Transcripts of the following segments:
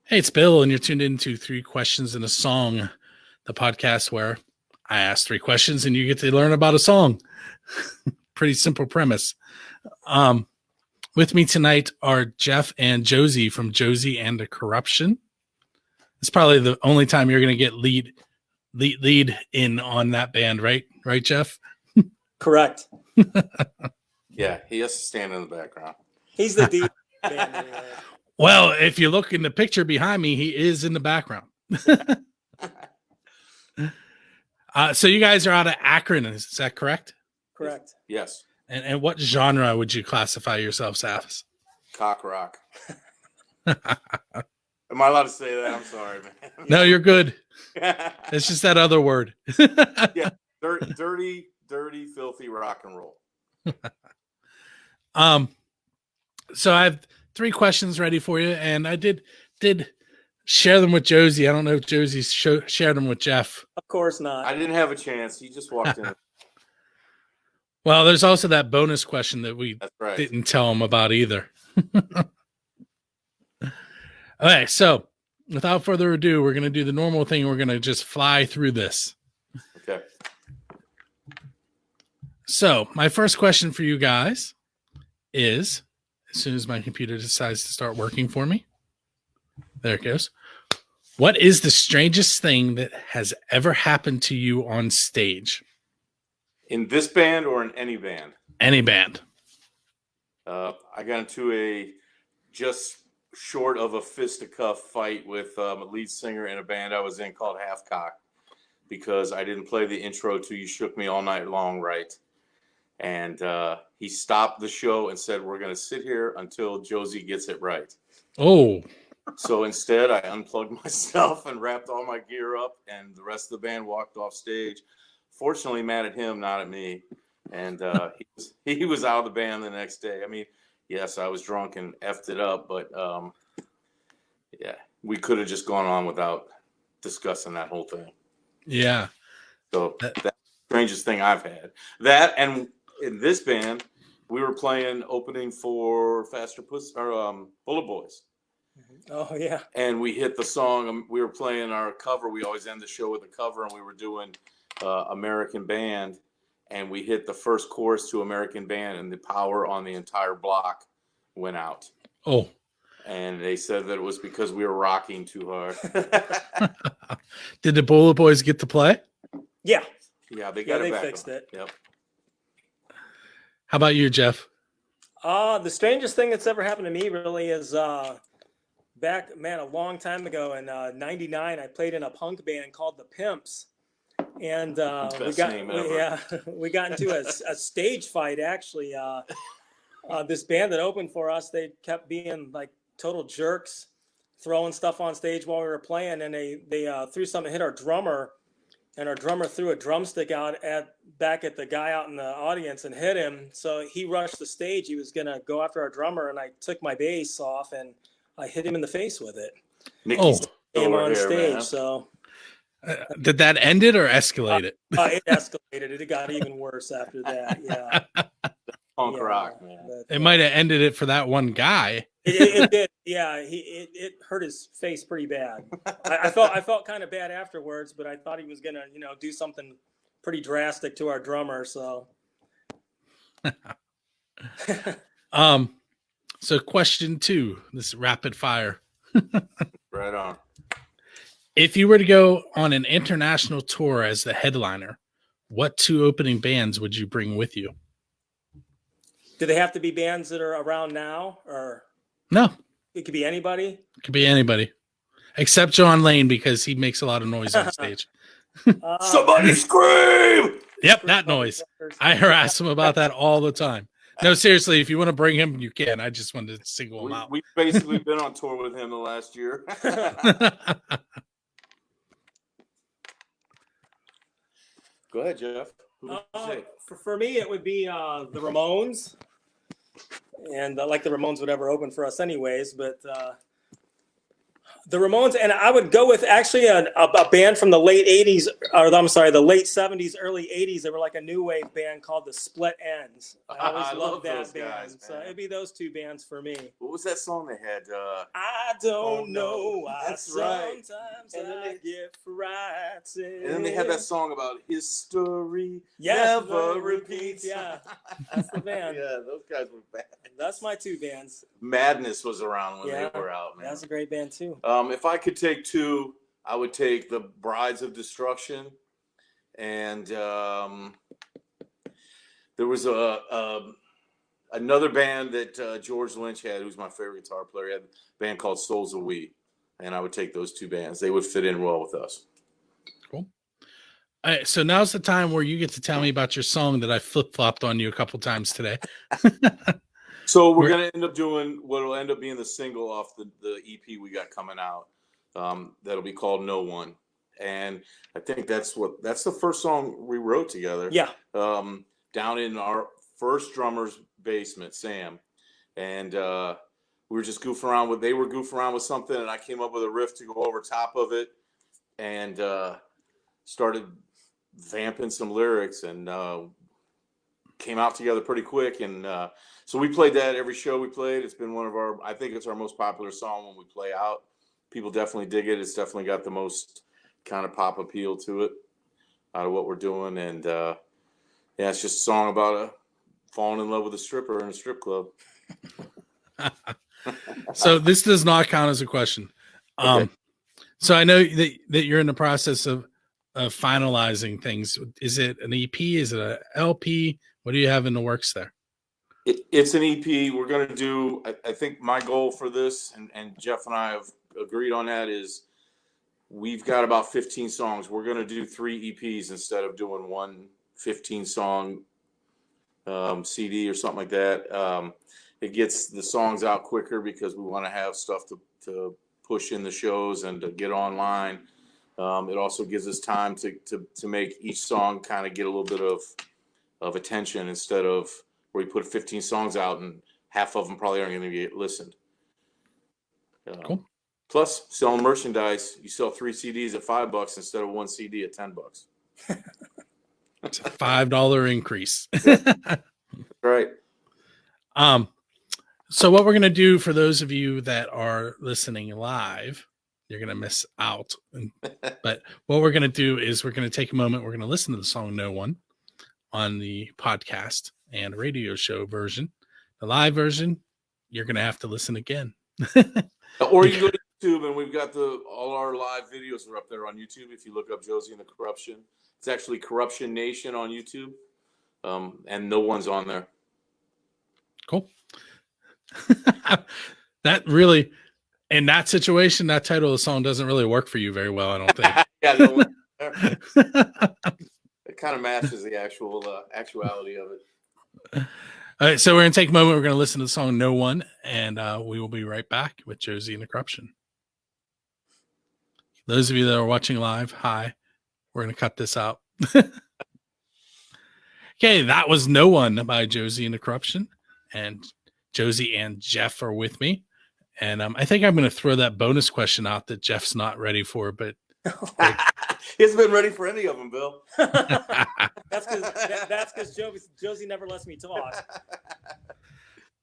Hey, it's Bill, and you're tuned into Three Questions and a Song, the podcast where I ask three questions and you get to learn about a song. Pretty simple premise. With me tonight are Jeff and Jozey from Jozey and the Corruption. It's probably the only time you're going to get lead in on that band, right? Right, Jeff? Correct. Yeah, he has to stand in the background. He's the D band anyway. Well, if you look in the picture behind me, he is in the background. So you guys are out of Akron, is that correct? Correct. Yes. And what genre would you classify yourselves as? Cock rock. Am I allowed to say that? I'm sorry, man. No, you're good. It's just that other word. Yeah, dirty, filthy rock and roll. So I have three questions ready for you, and I did share them with Jozey. I don't know if Jozey shared them with Jeff. Of course not. I didn't have a chance. He just walked in. Well, there's also that bonus question that we That's right. didn't tell him about either. Okay, so without further ado, we're going to do the normal thing. We're going to just fly through this. Okay. So my first question for you guys is, as soon as my computer decides to start working for me, there it goes. What is the strangest thing that has ever happened to you on stage? In this band or in any band? Any band. I got into a just short of a fisticuff fight with a lead singer in a band I was in called Half Cock because I didn't play the intro to You Shook Me All Night Long right. And he stopped the show and said, we're going to sit here until Jozey gets it right. Oh. So instead, I unplugged myself and wrapped all my gear up, and the rest of the band walked off stage. Fortunately, mad at him, not at me. And he was out of the band the next day. I mean, yes, I was drunk and effed it up, but yeah, we could have just gone on without discussing that whole thing. Yeah. So that's the strangest thing I've had. That, and in this band, we were playing opening for Faster Puss or Bullet Boys. Oh yeah. And we hit the song. We were playing our cover. We always end the show with a cover, and we were doing American Band, and we hit the first chorus to American Band, and the power on the entire block went out. Oh. And they said that it was because we were rocking too hard. Did the Bullet Boys get to play? Yeah. Yeah, they got it back. They fixed it. Yep. How about you, Jeff? The strangest thing that's ever happened to me really is back, man, a long time ago in '99, I played in a punk band called the Pimps. And we got into a stage fight, actually. This band that opened for us, they kept being like total jerks, throwing stuff on stage while we were playing, and they threw something, hit our drummer, and our drummer threw a drumstick back at the guy out in the audience and hit him. So he rushed the stage. He was gonna go after our drummer, and I took my bass off and I hit him in the face with it. Came on stage, man. So. Did that end it or escalate it? It escalated. It got even worse after that. Yeah. Punk rock, man. But, it might have ended it for that one guy. It did. Yeah. It hurt his face pretty bad. I felt kind of bad afterwards, but I thought he was gonna, do something pretty drastic to our drummer. So. So question 2, this rapid fire. Right on. If you were to go on an international tour as the headliner, what 2 opening bands would you bring with you? Do they have to be bands that are around now, or no? It could be anybody. It could be anybody, except John Lane because he makes a lot of noise on stage. Somebody scream! Yep, that noise. I harass him about that all the time. No, seriously, if you want to bring him, you can. I just wanted to single him out. We've basically been on tour with him the last year. Go ahead, Jeff. For me, it would be the Ramones. And like the Ramones would ever open for us anyways. But The Ramones, and I would go with actually a band from the late 80s, or I'm sorry, the late 70s, early 80s. They were like a new wave band called the Split Ends. I always I love loved that those band. guys, So man. it'd be those two bands for me. What was that song they had? I don't Oh, no. know. That's right. Sometimes And then I get frightened. And then they had that song about history Yes, never repeats. Yeah, that's the band. Yeah, those guys were bad. That's my two bands. Madness was around when Yeah, they were out, man. That's a great band too. If I could take two, I would take the Brides of Destruction, and there was another band that George Lynch had, who's my favorite guitar player. He had a band called Souls of We, and I would take those two bands. They would fit in well with us. Cool. All right, so now's the time where you get to tell me about your song that I flip-flopped on you a couple times today. So we're going to end up doing what will end up being the single off the EP we got coming out. That'll be called No One. And I think that's the first song we wrote together. Yeah. Down in our first drummer's basement, Sam. And we were just goofing around they were goofing around with something, and I came up with a riff to go over top of it, and started vamping some lyrics, and came out together pretty quick. And so we played that every show we played. It's been I think it's our most popular song when we play out. People definitely dig it. It's definitely got the most kind of pop appeal to it out of what we're doing. And yeah, it's just a song about falling in love with a stripper in a strip club. So this does not count as a question. Okay. So I know that you're in the process of finalizing things. Is it an EP? Is it an LP? What do you have in the works there? It's an EP. We're going to do, I think my goal for this, and Jeff and I have agreed on that, is we've got about 15 songs. We're going to do 3 EPs instead of doing one 15-song CD or something like that. It gets the songs out quicker because we want to have stuff to push in the shows and to get online. It also gives us time to make each song kind of get a little bit of attention, instead of where we put 15 songs out and half of them probably aren't going to get listened. Cool. Plus, selling merchandise, you sell 3 CDs at $5 instead of 1 CD at $10. It's a $5 increase. Right. So what we're going to do for those of you that are listening live, you're going to miss out. But what we're going to do is we're going to take a moment. We're going to listen to the song No One on the podcast and radio show version. The live version, you're going to have to listen again. Or you go to YouTube, and we've got all our live videos are up there on YouTube. If you look up Jozey the Corruption, it's actually Corruption Nation on YouTube. And No One's on there. Cool. That really, in that situation, that title of the song doesn't really work for you very well, I don't think. Yeah, No One. It kind of matches the actuality of it. All right, so we're going to take a moment. We're going to listen to the song No One, and we will be right back with Jozey and the Corruption. Those of you that are watching live, hi. We're going to cut this out. Okay, that was No One by Jozey and the Corruption. And Jozey and Jeff are with me. And I think I'm going to throw that bonus question out that Jeff's not ready for, but He hasn't been ready for any of them, Bill. That's because Jozey never lets me talk.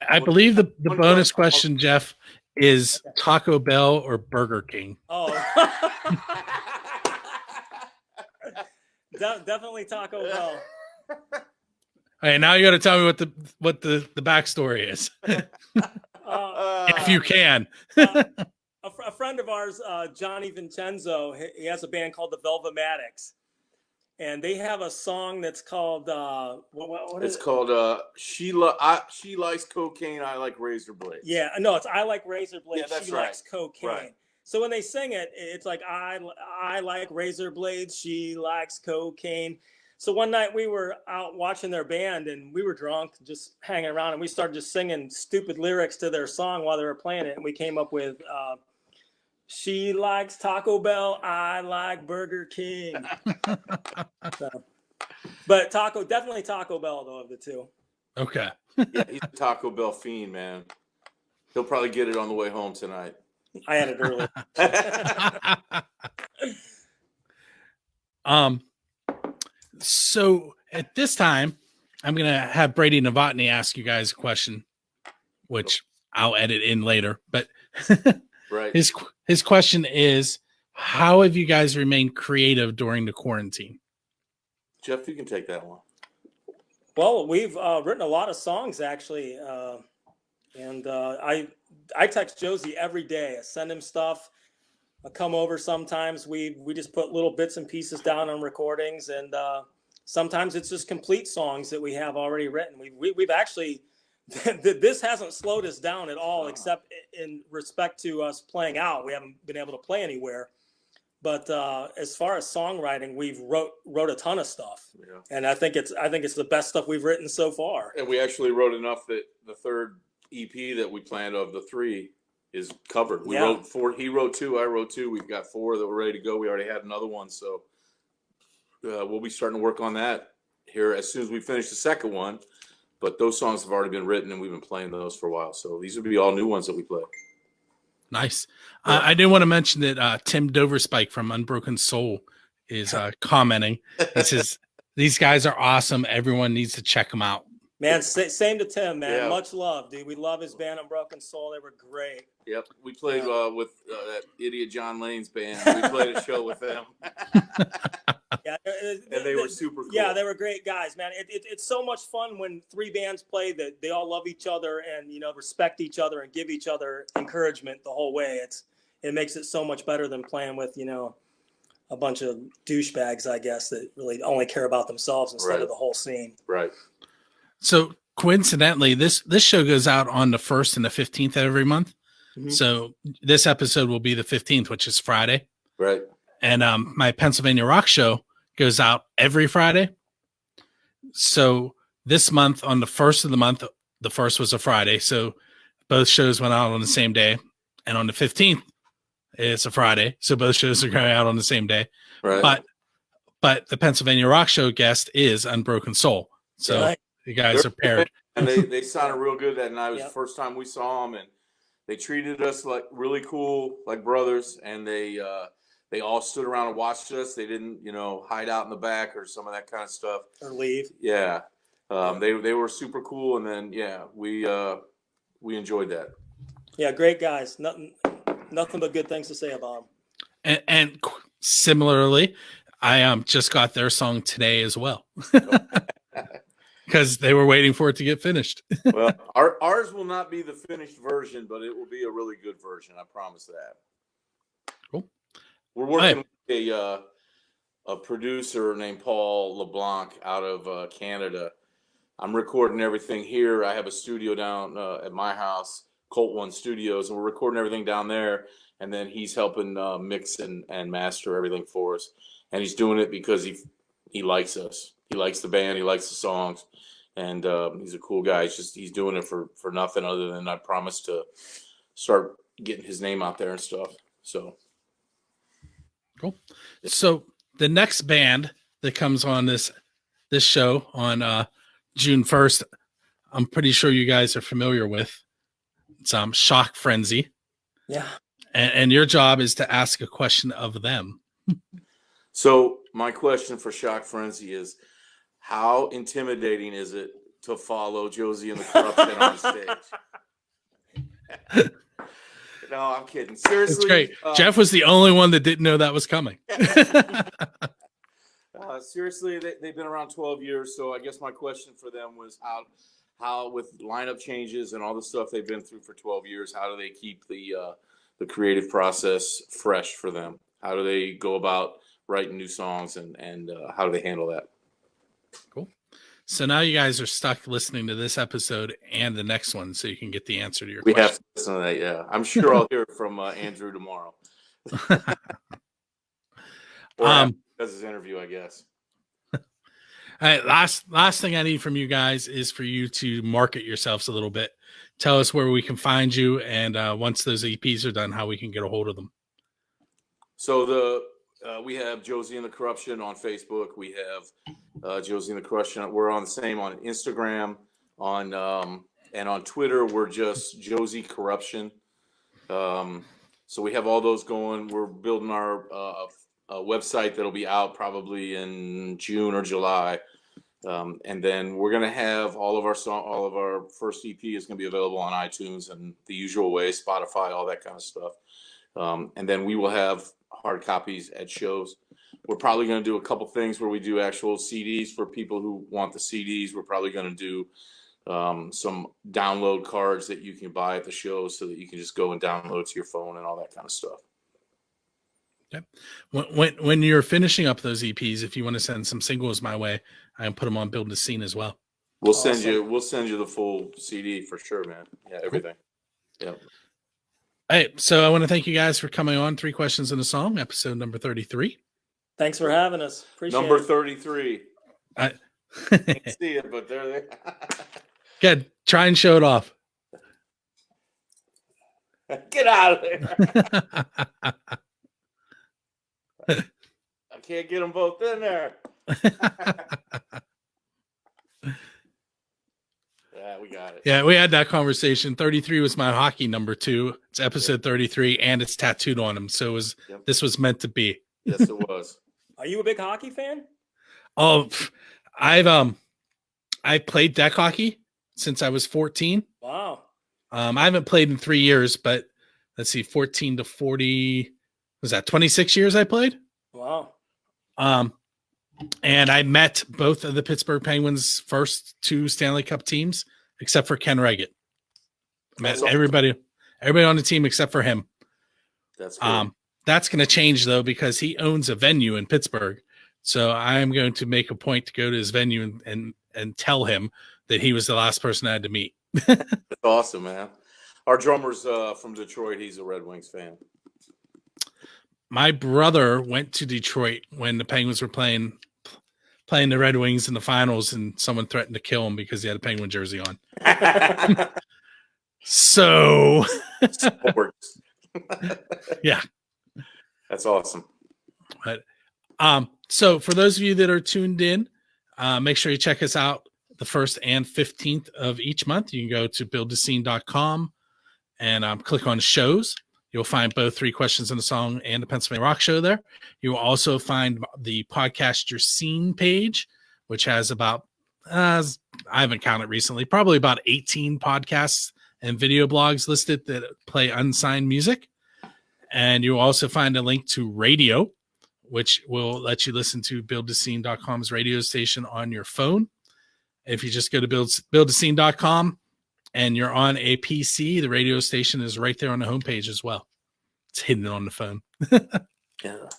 I believe the bonus question, Jeff, is Taco Bell or Burger King? Oh. Definitely Taco Bell. All right, now you got to tell me what the backstory is, if you can. A friend of ours, Johnny Vincenzo, he has a band called the Velvomatics, and they have a song that's called what is it's called She Likes Cocaine, I Like Razor Blades. Yeah, no, it's I Like Razor Blades, Yeah, that's She right. Likes Cocaine. Right. So when they sing it, it's like I like razor blades, she likes cocaine. So one night we were out watching their band, and we were drunk, just hanging around, and we started just singing stupid lyrics to their song while they were playing it, and we came up with she likes Taco Bell, I like Burger King. But definitely Taco Bell though, of the two. Okay. Yeah, he's a Taco Bell fiend, man. He'll probably get it on the way home tonight. I had it earlier. So at this time, I'm going to have Brady Novotny ask you guys a question, which I'll edit in later. But Right. his question is, how have you guys remained creative during the quarantine? Jeff, you can take that one. Well, we've written a lot of songs actually, and I text Jozey every day. I send him stuff. I come over sometimes. We just put little bits and pieces down on recordings, and sometimes it's just complete songs that we have already written. We've actually this hasn't slowed us down at all, except in respect to us playing out. We haven't been able to play anywhere. But as far as songwriting, we've wrote a ton of stuff, and I think it's the best stuff we've written so far. And we actually wrote enough that the third EP that we planned of the 3 is covered. We wrote 4. He wrote 2. I wrote 2. We've got 4 that were ready to go. We already had another one, so we'll be starting to work on that here as soon as we finish the second one. But those songs have already been written, and we've been playing those for a while. So these would be all new ones that we play. Nice. I did want to mention that Tim Doverspike from Unbroken Soul is commenting. He says, these guys are awesome. Everyone needs to check them out. Man, same to Tim, man. Yeah. Much love, dude. We love his band Unbroken Soul. They were great. Yep. We played with that idiot John Lane's band. We played a show with them. Yeah, and they were super cool. Yeah, they were great guys, man. It's so much fun when 3 bands play that they all love each other and, respect each other and give each other encouragement the whole way. It makes it so much better than playing with, a bunch of douchebags, I guess, that really only care about themselves instead of the whole scene. Right. So coincidentally, this show goes out on the 1st and the 15th of every month. Mm-hmm. So this episode will be the 15th, which is Friday. Right. And my Pennsylvania Rock show goes out every Friday. So this month, on the 1st of the month, the 1st was a Friday. So both shows went out on the same day. And on the 15th, it's a Friday. So both shows are going out on the same day. Right. But the Pennsylvania Rock show guest is Unbroken Soul. So you guys are paired. And they sounded real good that night. It was the first time we saw them, and they treated us like really cool, like brothers. And they all stood around and watched us. They didn't, hide out in the back or some of that kind of stuff or leave. Yeah, they were super cool. And then we enjoyed that. Yeah, great guys. Nothing but good things to say about them. And similarly, I just got their song today as well. Because they were waiting for it to get finished. Well, ours will not be the finished version, but it will be a really good version. I promise that. Cool. We're working with a producer named Paul LeBlanc out of Canada. I'm recording everything here. I have a studio down at my house, Colt One Studios, and we're recording everything down there. And then he's helping mix and master everything for us. And he's doing it because he likes us. He likes the band. He likes the songs. And he's a cool guy. He's doing it for nothing other than I promised to start getting his name out there and stuff. So cool. So the next band that comes on this show on June 1st, I'm pretty sure you guys are familiar with. It's Shock Frenzy. Yeah. And your job is to ask a question of them. So my question for Shock Frenzy is, how intimidating is it to follow Jozey and the Corruption on stage? No, I'm kidding. Seriously. It's great. Jeff was the only one that didn't know that was coming. Seriously, they've been around 12 years. So I guess my question for them was how with lineup changes and all the stuff they've been through for 12 years, how do they keep the creative process fresh for them? How do they go about writing new songs and how do they handle that? Cool. So now you guys are stuck listening to this episode and the next one so you can get the answer to your question. We have to listen to that, yeah. I'm sure I'll hear from Andrew tomorrow. Or does his interview, I guess. All right, last thing I need from you guys is for you to market yourselves a little bit. Tell us where we can find you, and once those EPs are done, how we can get a hold of them. So we have Jozey and the Corruption on Facebook. We have Jozey and the Corruption. We're on the same on Instagram, and on Twitter we're just Jozey Corruption. So we have all those going. We're building our website that'll be out probably in June or July. And then we're gonna have all of our first EP is gonna be available on iTunes and the usual way, Spotify, all that kind of stuff. And then we will have hard copies at shows. We're probably gonna do a couple things where we do actual CDs for people who want the CDs. We're probably gonna do some download cards that you can buy at the show so that you can just go and download to your phone and all that kind of stuff. Yep. When you're finishing up those EPs, if you want to send some singles my way, I can put them on Build the Scene as well. We'll send you the full CD for sure, man. Yeah, everything. Yep. Hey, so I want to thank you guys for coming on 3 Questions and a Song, episode number 33. Thanks for having us. Appreciate Number it. 33. I Can't see it, but there they Good. Try and show it off. Get out of there. I can't get them both in there. Yeah, we got it. Yeah, we had that conversation. 33 was my hockey number 2. It's episode 33, and it's tattooed on him. So this was meant to be. Yes, it was. Are you a big hockey fan? Oh, I've played deck hockey since I was 14. Wow. I haven't played in 3 years, but let's see, 14 to 40. Was that 26 years I played? Wow. And I met both of the Pittsburgh Penguins' first 2 Stanley Cup teams, except for Ken Reggett. Met everybody on the team except for him. That's cool. That's going to change though, because he owns a venue in Pittsburgh. So I'm going to make a point to go to his venue and tell him that he was the last person I had to meet. That's awesome, man. Our drummer's from Detroit. He's a Red Wings fan. My brother went to Detroit when the Penguins were playing the Red Wings in the finals, and someone threatened to kill him because he had a Penguin jersey on. So, Sports. Yeah, that's awesome. But so for those of you that are tuned in, make sure you check us out the 1st and 15th of each month. You can go to buildthescene.com and click on shows. You'll find both 3 Questions and a Song and the Pennsylvania Rock Show there. You will also find the Podcast Your Scene page, which has about, I haven't counted recently, probably about 18 podcasts and video blogs listed that play unsigned music. And you'll also find a link to radio, which will let you listen to buildthescene.com's radio station on your phone. If you just go to buildthescene.com, and you're on a PC, the radio station is right there on the homepage as well. It's hidden on the phone. Yeah.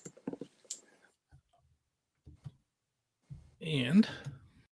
And